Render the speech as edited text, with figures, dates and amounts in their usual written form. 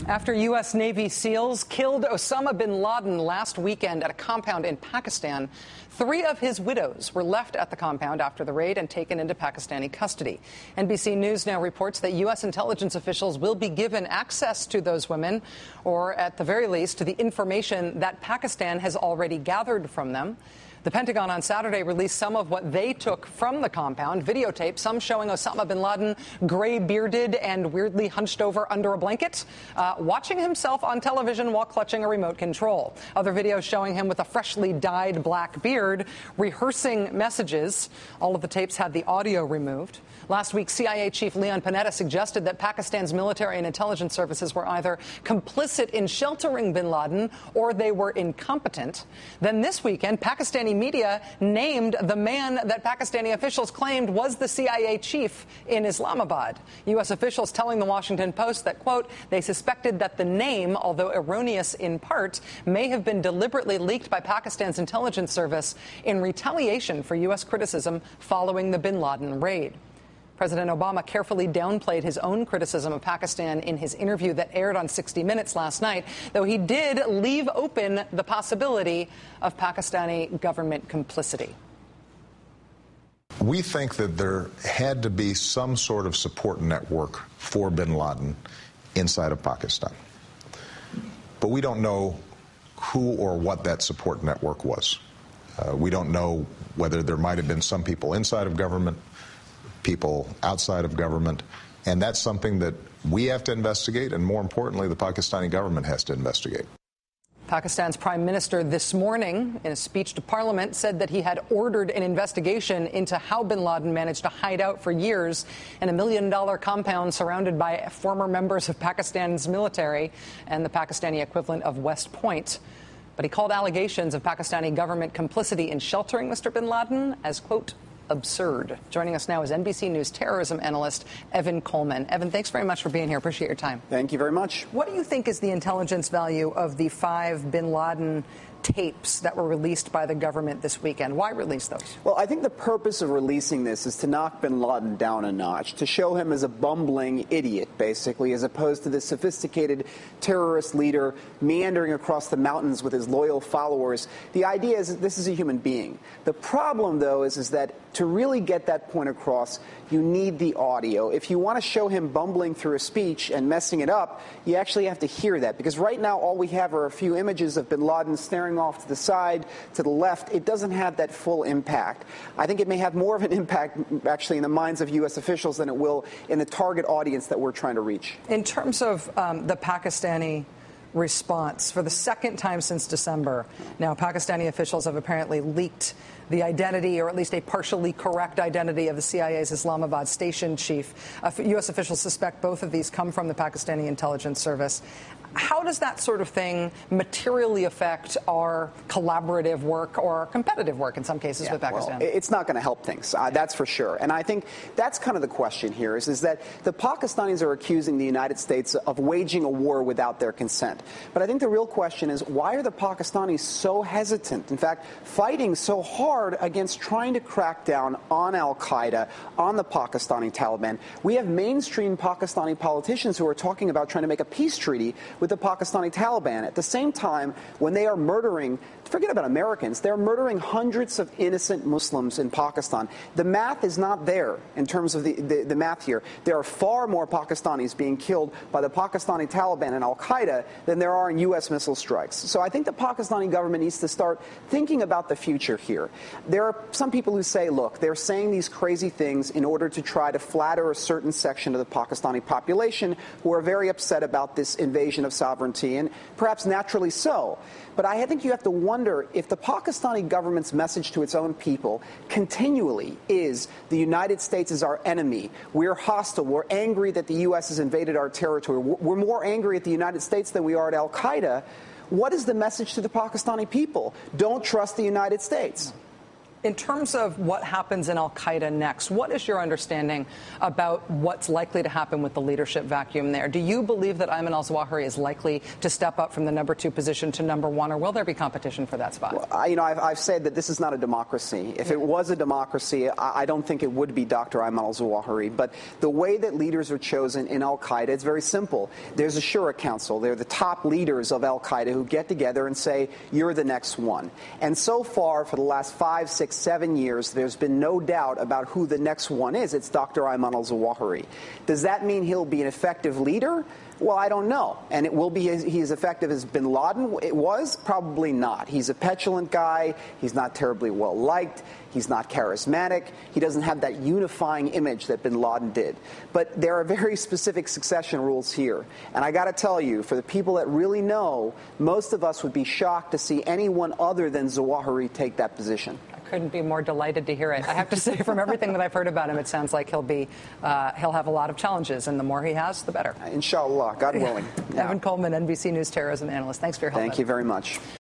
After U.S. Navy SEALs killed Osama bin Laden last weekend at a compound in Pakistan, 3 of his widows were left at the compound after the raid and taken into Pakistani custody. NBC News now reports that U.S. intelligence officials will be given access to those women, or at the very least to the information that Pakistan has already gathered from them. The Pentagon on Saturday released some of what they took from the compound, videotape, some showing Osama bin Laden gray-bearded and weirdly hunched over under a blanket, watching himself on television while clutching a remote control. Other videos showing him with a freshly dyed black beard, rehearsing messages. All of the tapes had the audio removed. Last week, CIA Chief Leon Panetta suggested that Pakistan's military and intelligence services were either complicit in sheltering bin Laden or they were incompetent. Then this weekend, Pakistani media named the man that Pakistani officials claimed was the CIA chief in Islamabad. U.S. officials telling the Washington Post that, quote, they suspected that the name, although erroneous in part, may have been deliberately leaked by Pakistan's intelligence service in retaliation for U.S. criticism following the bin Laden raid. President Obama carefully downplayed his own criticism of Pakistan in his interview that aired on 60 Minutes last night, though he did leave open the possibility of Pakistani government complicity. We think that there had to be some sort of support network for bin Laden inside of Pakistan. But we don't know who or what that support network was. We don't know whether there might have been some people inside of government, people outside of government, and that's something that we have to investigate, and more importantly, the Pakistani government has to investigate. Pakistan's prime minister this morning, in a speech to parliament, said that he had ordered an investigation into how bin Laden managed to hide out for years in a $1 million compound surrounded by former members of Pakistan's military and the Pakistani equivalent of West Point. But he called allegations of Pakistani government complicity in sheltering Mr. bin Laden as, quote, absurd. Joining us now is NBC News terrorism analyst Evan Coleman. Evan, thanks very much for being here. Appreciate your time. Thank you very much. What do you think is the intelligence value of the 5 bin Laden tapes that were released by the government this weekend? Why release those? Well, I think the purpose of releasing this is to knock bin Laden down a notch, to show him as a bumbling idiot, basically, as opposed to this sophisticated terrorist leader meandering across the mountains with his loyal followers. The idea is that this is a human being. The problem, though, is that to really get that point across, you need the audio. If you want to show him bumbling through a speech and messing it up, you actually have to hear that. Because right now, all we have are a few images of bin Laden staring off to the side, to the left. It doesn't have that full impact. I think it may have more of an impact, actually, in the minds of U.S. officials than it will in the target audience that we're trying to reach. In terms of the Pakistani response, for the second time since December, now Pakistani officials have apparently leaked the identity, or at least a partially correct identity, of the CIA's Islamabad station chief. U.S. officials suspect both of these come from the Pakistani intelligence service. How does that sort of thing materially affect our collaborative work or our competitive work in some cases with Pakistan? Well, it's not going to help things, that's for sure. And I think that's kind of the question here is that the Pakistanis are accusing the United States of waging a war without their consent. But I think the real question is, why are the Pakistanis so hesitant, in fact, fighting so hard against trying to crack down on al-Qaeda, on the Pakistani Taliban? We have mainstream Pakistani politicians who are talking about trying to make a peace treaty with the Pakistani Taliban. At the same time, when they are murdering, forget about Americans, they're murdering hundreds of innocent Muslims in Pakistan. The math is not there in terms of the math here. There are far more Pakistanis being killed by the Pakistani Taliban and al-Qaeda than there are in U.S. missile strikes. So I think the Pakistani government needs to start thinking about the future here. There are some people who say, look, they're saying these crazy things in order to try to flatter a certain section of the Pakistani population who are very upset about this invasion of sovereignty, and perhaps naturally so. But I think you have to wonder if the Pakistani government's message to its own people continually is the United States is our enemy. We're hostile. We're angry that the U.S. has invaded our territory. We're more angry at the United States than we are at al-Qaeda. What is the message to the Pakistani people? Don't trust the United States. In terms of what happens in al-Qaeda next, what is your understanding about what's likely to happen with the leadership vacuum there? Do you believe that Ayman al-Zawahiri is likely to step up from the number 2 position to number 1, or will there be competition for that spot? Well, I've said that this is not a democracy. If it was a democracy, I don't think it would be Dr. Ayman al-Zawahiri. But the way that leaders are chosen in al-Qaeda, it's very simple. There's a Shura Council. They're the top leaders of al-Qaeda who get together and say, you're the next one. And so far, for the last 5, 6, 7 years, there's been no doubt about who the next one is. It's Dr. Ayman al-Zawahiri. Does that mean he'll be an effective leader? Well, I don't know. And it will be as effective as bin Laden it was? Probably not. He's a petulant guy. He's not terribly well liked. He's not charismatic. He doesn't have that unifying image that bin Laden did. But there are very specific succession rules here. And I got to tell you, for the people that really know, most of us would be shocked to see anyone other than Zawahiri take that position. Couldn't be more delighted to hear it. I have to say, from everything that I've heard about him, it sounds like he'll have a lot of challenges, and the more he has, the better. Inshallah, God willing. Yeah. Evan Coleman, NBC News terrorism analyst. Thanks for your help. Thank you very much.